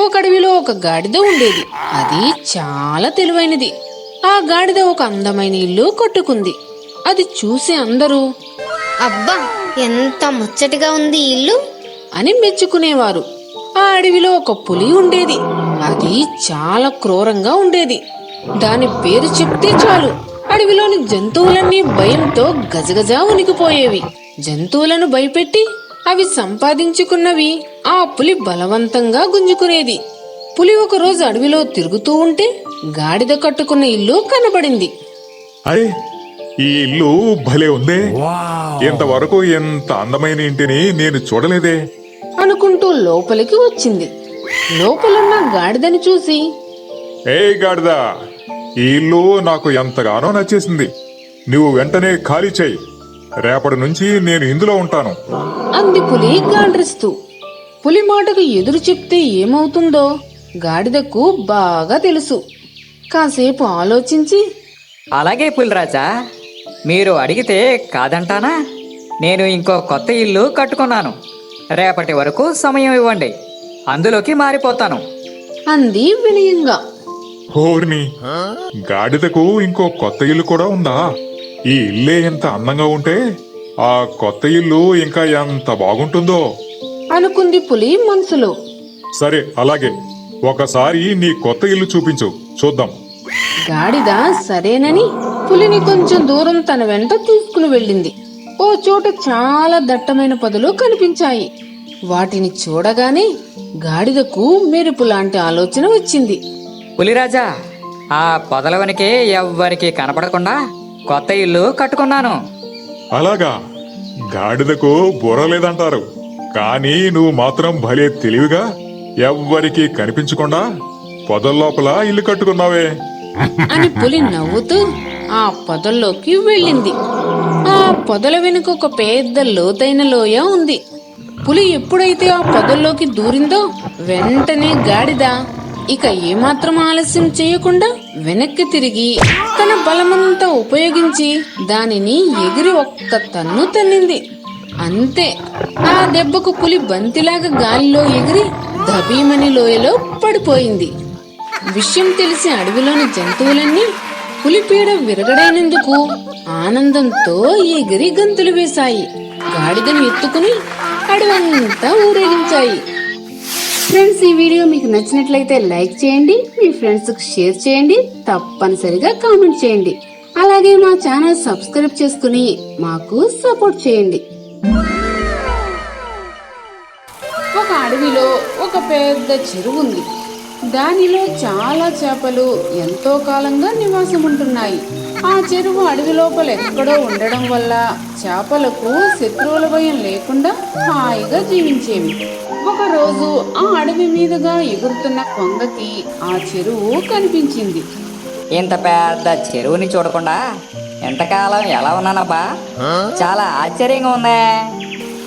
ఒక అడవిలో ఒక గాడిద ఉండేది. అది చాలా తెలివైనది. ఆ గాడిద ఒక అందమైన ఇల్లు కట్టుకుంది. అది చూసి అందరూ అబ్బా, ఎంత ముచ్చటగా ఉంది ఈ ఇల్లు. అని మెచ్చుకునేవారు. ఆ అడవిలో ఒక పులి ఉండేది. అది చాలా క్రూరంగా ఉండేది. దాని పేరు చెప్తే చాలు అడవిలోని జంతువులన్నీ భయంతో గజగజ వణికిపోయేవి. జంతువులను భయపెట్టి అవి సంపాదించుకున్నవి ఆ పులి బలవంతంగా గుంజుకునేది. పులి ఒకరోజు అడవిలో తిరుగుతూ ఉంటే గాడిద కట్టుకున్న ఇల్లు కనబడింది. అరే, ఈ ఇల్లు భలే ఉందే. ఇంతవరకు ఎంత అందమైన ఇంటిని నేను చూడలేదే అనుకుంటూ లోపలికి వచ్చింది. లోపలున్న గాడిదని చూసి, ఏ గాడిదా, ఈ ఇల్లు నాకు ఎంతగానో నచ్చేసింది. నువ్వు వెంటనే ఖాళీ చెయ్యి. రేపటి నుంచి నేను ఇందులో ఉంటాను అంది పులి గాండ్రిస్తూ. పులి మాటకు ఎదురు చెప్తే ఏమవుతుందో గాడిదకు బాగా తెలుసు. కాసేపు ఆలోచించి, అలాగే పులిరాజా, మీరు అడిగితే కాదంటానా? నేను ఇంకో కొత్త ఇల్లు కట్టుకున్నాను. రేపటి వరకు సమయం ఇవ్వండి, అందులోకి మారిపోతాను అంది వినయంగా. హోర్ని, గాడిదకు ఇంకో కొత్త ఇల్లు కూడా ఉందా? ఈ ఇల్లే ఎంత అందంగా ఉంటే ఆ కొత్త ఇల్లు ఇంకా ఎంత బాగుంటుందో అనుకుంది పులి మనసులో. సరే, అలాగే. ఒకసారి నీ కొత్త ఇల్లు చూపించు, చూద్దాం. గాడిద సరేనని పులిని కొంచెం దూరం తన వెంట తీసుకుని వెళ్ళింది. ఓ చోట చాలా దట్టమైన పొదలు కనిపించాయి. వాటిని చూడగానే గాడిదకు మెరుపు లాంటి ఆలోచన వచ్చింది. పులిరాజా, ఆ పొదల వెనకే ఎవ్వరికి కనపడకుండా కొత్త ఇల్లు కట్టుకున్నాను. అలాగా? గాడిదకు బుర్ర లేదంటారు, కానీ నువ్వు మాత్రం భలే తెలివిగా ఎవ్వరికీ కనిపించకుండా పొదల్లోపల ఇల్లు కట్టుకున్నావే అని పులి నవ్వుతూ ఆ పొదల్లోకి వెళ్ళింది. ఆ పొదల వెనుక ఒక పెద్ద లోతైన లోయ ఉంది. పులి ఎప్పుడైతే ఆ పొదల్లోకి దూరిందో వెంటనే గాడిద ఇక ఏమాత్రం ఆలస్యం చేయకుండా వెనక్కి తిరిగి తన బలమంతా ఉపయోగించి దానిని ఎగిరి ఒక్క తన్ను తన్నింది. అంతే, ఆ దెబ్బకు పులి బంతిలాగా గాలిలో ఎగిరి దబీమని లోయలో పడిపోయింది. విషయం తెలిసి అడవిలోని జంతువులన్నీ పులిపీడ విరగడైనందుకు ఆనందంతో ఎగిరి గంతులు వేశాయి. గాడిదను ఎత్తుకుని అడవంతా ఊరేగించాయి. ఫ్రెండ్స్, ఈ వీడియో మీకు నచ్చినట్లయితే లైక్ చేయండి, మీ ఫ్రెండ్స్ కు షేర్ చేయండి, తప్పనిసరిగా కామెంట్ చేయండి. అలాగే మా ఛానల్ సబ్స్క్రైబ్ చేసుకుని మాకు సపోర్ట్ చేయండి. ఒక అడవిలో ఒక పెద్ద చెరువు ఉంది. దానిలో చాలా చేపలు ఎంతో కాలంగా నివాసం ఉంటున్నాయి. ఆ చెరువు అడవి లోపల ఎక్కడో ఉండడం వల్ల చేపలకు శత్రువుల భయం లేకుండా హాయిగా జీవించేవి. ఒకరోజు ఆ అడవి మీదుగా ఎగురుతున్న కొంగకి ఆ చెరువు కనిపించింది. ఇంత పెద్ద చెరువుని చూడకుండా ఎంతకాలం ఎలా ఉన్నానబ్బా, చాలా ఆశ్చర్యంగా ఉందే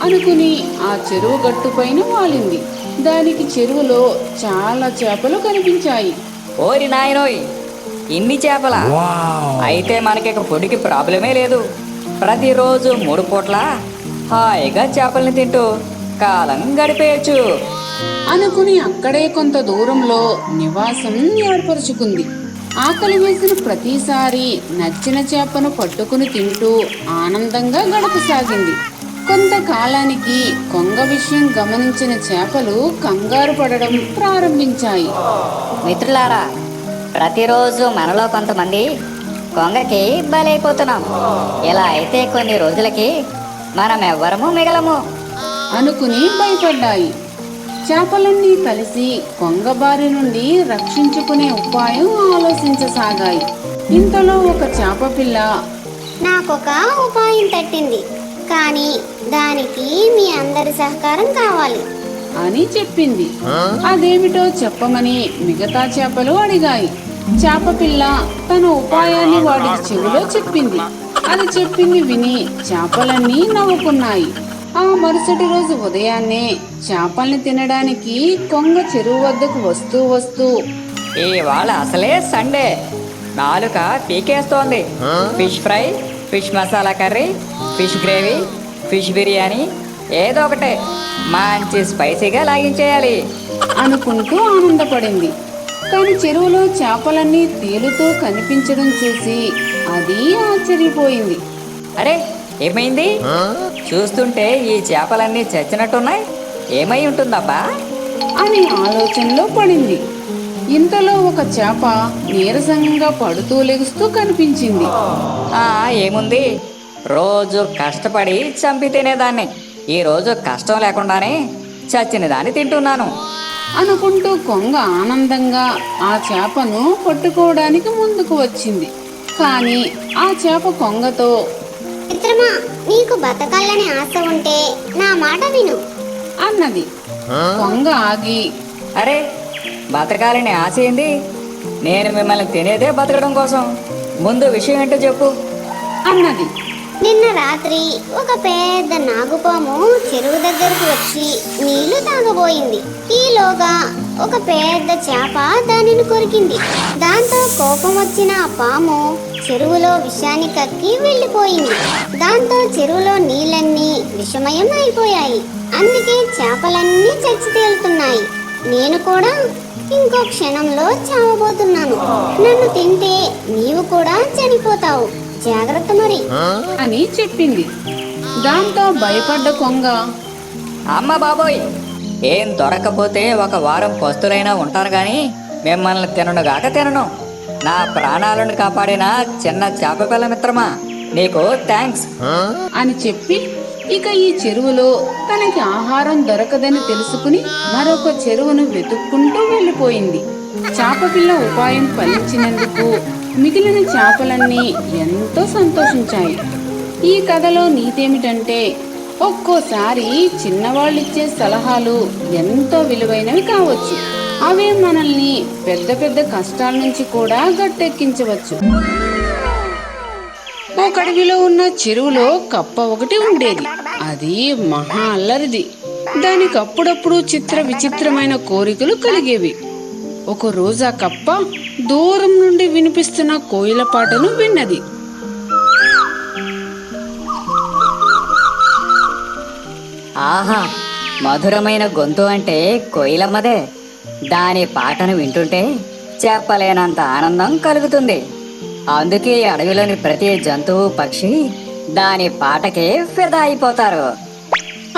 అనుకుని ఆ చెరువు గట్టు పైన వాలింది. దానికి చెరువులో చాలా చేపలు కనిపించాయి. ఓరి నాయనోయ్, ఇన్ని చేపలా? అయితే మనకి ఫుడ్కి ప్రాబ్లమే లేదు. ప్రతిరోజు 3 పూట్ల హాయిగా చేపల్ని తింటూ కాలం గడిపేయచ్చు అనుకుని అక్కడే కొంత దూరంలో నివాసం ఏర్పరుచుకుంది. ఆకలి వేసిన ప్రతిసారి నచ్చిన చేపను పట్టుకుని తింటూ ఆనందంగా గడపసాగింది. కొంతకాలానికి కొంగ విషయం గమనించిన చేపలు కంగారు పడడం ప్రారంభించాయి. మిత్రులారా, ప్రతిరోజు మనలో కొంతమంది కొంగకి బలైపోతున్నాం. ఇలా అయితే కొన్ని రోజులకి మనం ఎవ్వరము మిగలము అనుకుని భయపడ్డాయి. చేపలన్నీ కలిసి కొంగ బారి నుండి రక్షించుకునే ఉపాయం ఆలోచించసాగాయి. ఇంతలో ఒక చేప పిల్ల, నాకొక ఉపాయం తట్టింది, కానీ దానికి మీ అందరి సహకారం కావాలి అని చెప్పింది. అదేమిటో చెప్పమని మిగతా చేపలు అడిగాయి. చేప పిల్ల తన ఉపాయాన్ని వాడి చెవిలో చెప్పింది. అది చెప్పింది విని చేపలన్నీ నవ్వుకున్నాయి. ఆ మరుసటి రోజు ఉదయాన్నే చేపల్ని తినడానికి కొంగ చెరువు వద్దకు వస్తూ వస్తూ, ఇవాళ అసలే సండే, నాలుక పీకేస్తోంది. Fish fry, fish masala curry, fish gravy, fish biryani, ఏదో ఒకటే మంచి స్పైసీగా లాగించేయాలి అనుకుంటూ ఆనందపడింది. కాని చెరువులో చేపలన్నీ తేలుతూ కనిపించడం చూసి అది ఆశ్చర్యపోయింది. అరే ఏమైంది? చూస్తుంటే ఈ చేపలన్నీ చచ్చినట్టున్నాయి. ఏమై ఉంటుందబ్బా? అని ఆలోచనలో పడింది. ఇంతలో ఒక చేప నీరసంగా పడుతూ లెగుస్తూ కనిపించింది. ఏముంది, రోజు కష్టపడి చంపి తినేదాన్ని. ఈ రోజు కష్టం లేకుండానే చచ్చిన దాన్ని తింటున్నాను అనుకుంటూ కొంగ ఆనందంగా ఆ చేపను పట్టుకోవడానికి ముందుకు వచ్చింది. కానీ ఆ చేప కొంగతో, మిత్రమా, నీకు బతకాలని ఆశ ఉంటే నా మాట విను అన్నది. కొంగ ఆగి, అరే బతకాలని ఆశ ఏంది? నేను మిమ్మల్ని తినేదే బతకడం కోసం. ముందు విషయం ఏంటో చెప్పు అన్నది. నిన్న రాత్రి ఒక పెద్ద నాగుపాము చెరువు దగ్గరకు వచ్చి నీళ్లు తాగబోయింది. ఈలోగా ఒక పెద్ద చేప దానిని కొరికింది. దాంతో కోపం వచ్చిన ఆ పాము చెరువులో విషాన్ని కక్కి వెళ్ళిపోయింది. దాంతో చెరువులో నీళ్ళన్నీ విషమయం అయిపోయాయి. అందుకే చేపలన్నీ చచ్చి తేలుతున్నాయి. నేను కూడా ఇంకో క్షణంలో చావబోతున్నాను. నన్ను తింటే నీవు కూడా చనిపోతావు. జాగ్రత్త మరి అని చెప్పింది. దాంతో భయపడ్డ కొంగ, అమ్మ బాబోయ్, ఏం దొరకపోతే ఒక వారం పస్తులైనా ఉంటాను గాని మిమ్మల్ని తినను. నా ప్రాణాలను కాపాడిన చిన్న చేప పిల్ల మిత్రమా, నీకు థ్యాంక్స్ అని చెప్పి ఇక ఈ చెరువులో తనకి ఆహారం దొరకదని తెలుసుకుని మరొక చెరువును వెతుక్కుంటూ వెళ్ళిపోయింది. చేపపిల్ల ఉపాయం ఫలించినందుకు మిగిలిన చేపలన్నీ ఎంతో సంతోషించాయి. ఈ కథలో నీతేమిటంటే, ఒక్కోసారి చిన్నవాళ్ళిచ్చే సలహాలు ఎంతో విలువైనవి కావచ్చు. అవే మనల్ని పెద్ద పెద్ద కష్టాల నుంచి కూడా గట్టెక్కించవచ్చు. ఒక అడవిలో ఉన్న చెరువులో కప్ప ఒకటి ఉండేది. అది మహా అల్లరిది. దానికి అప్పుడప్పుడు చిత్ర విచిత్రమైన కోరికలు కలిగేవి. ఒక రోజు ఆ కప్ప దూరం నుండి వినిపిస్తున్న కోయిల పాటను విన్నది. ఆహా, మధురమైన గొంతు అంటే కోయిలమ్మదే. దాని పాటను వింటుంటే చెప్పలేనంత ఆనందం కలుగుతుంది. అందుకే ఈ అడవిలోని ప్రతి జంతువు పక్షి దాని పాటకే ఫిదా అయిపోతారు.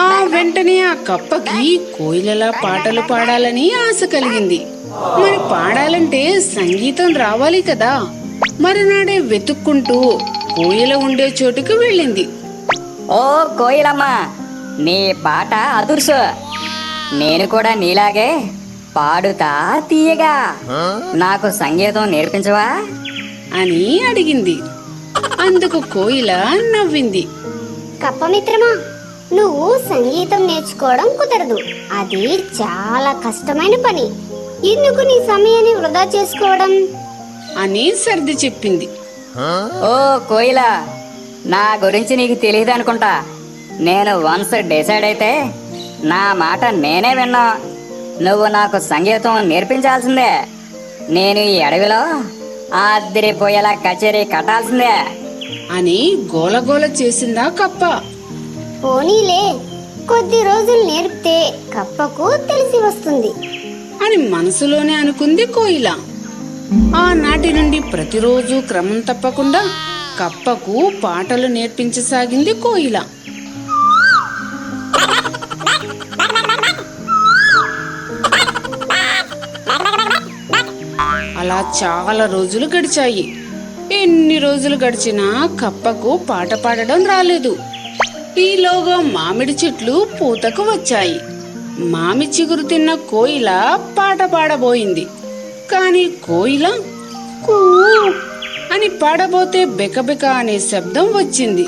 ఆ వెంటనే ఆ కప్పకి కోయిలలా పాటలు పాడాలని ఆశ కలిగింది. మరి పాడాలంటే సంగీతం రావాలి కదా. మరునాడే వెతుక్కుంటూ కోయిల ఉండే చోటుకు వెళ్ళింది. ఓ కోయిలమ్మ, నీ పాట అదుర్సు. నేను కూడా నీలాగే పాడుతా తీయగా నాకు సంగీతం నేర్పించవా అని అడిగింది. అందుకు కోయిల నవ్వింది. కప్పమిత్రమా, నువ్వు సంగీతం నేర్చుకోవడం కుదరదు. అది చాలా కష్టమైన పని. ఎందుకు నీ సమయాన్ని వృధా చేసుకోవడం అని సర్ది చెప్పింది. ఓ కోయిల, నా గురించి నీకు తెలియదు అనుకుంటా. నేను వన్స్ డిసైడ్ అయితే నా మాట నేనే విన్నా. నువ్వు నాకు సంగీతం నేర్పించాల్సిందే. నేను ఈ అడవిలో ఆదిరిపోయేలా కచేరీ కట్టాల్సిందే అని గోలగోల చేసిందా కప్ప. పోనీలే, కొద్ది రోజులు నేర్పితే కప్పకు తెలిసి వస్తుంది అని మనసులోనే అనుకుంది కోయిల. ఆనాటి నుండి ప్రతిరోజు క్రమం తప్పకుండా కప్పకు పాటలు నేర్పించసాగింది కోయిల. అలా చాలా రోజులు గడిచాయి. ఎన్ని రోజులు గడిచినా కప్పకు పాట పాడడం రాలేదు. ఈలోగా మామిడి చెట్లు పూతకు వచ్చాయి. మామి చిగురు తిన్న కోయిల పాట పాడబోయింది. కాని కోయిల కూ అని పాడబోతే బెకబెక అనే శబ్దం వచ్చింది.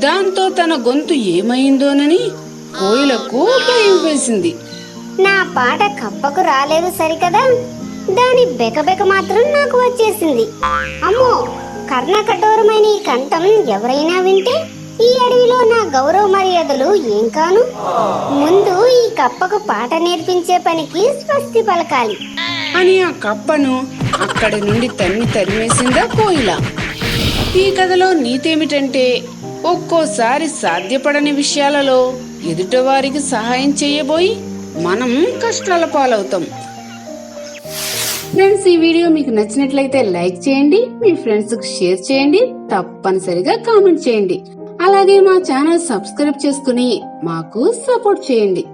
దాంతో తన గొంతు ఏమైందోనని కోయిలకు భయం వేసింది. నా పాట కప్పకు రాలేదు సరికదా, దాని బెకబెక మాత్రం నాకు వచ్చేసింది. అమ్మో, కర్ణ కఠోరమైన ఈ కంఠం ఎవరైనా వింటే ఈ అడవిలో నా గౌరవ మర్యాదలు ఏం కాను. ముందు ఈ కప్పకు పాట నేర్పించే పనికి స్వస్తి పలకాలి అని ఆ కప్పను అక్కడి నుండి తరిమేసిందా కోయిల. ఈ కథలో నీతేమిటంటే, ఒక్కోసారి సాధ్యపడని విషయాలలో ఎదుటివారికి సహాయం చేయబోయి మనం కష్టాల పాలవుతాం. ఫ్రెండ్స్, ఈ వీడియో మీకు నచ్చినట్లయితే లైక్ చేయండి, మీ ఫ్రెండ్స్ కు షేర్ చేయండి, తప్పనిసరిగా కామెంట్ చేయండి. అలాగే మా ఛానల్ సబ్స్క్రైబ్ చేసుకుని మాకు సపోర్ట్ చేయండి.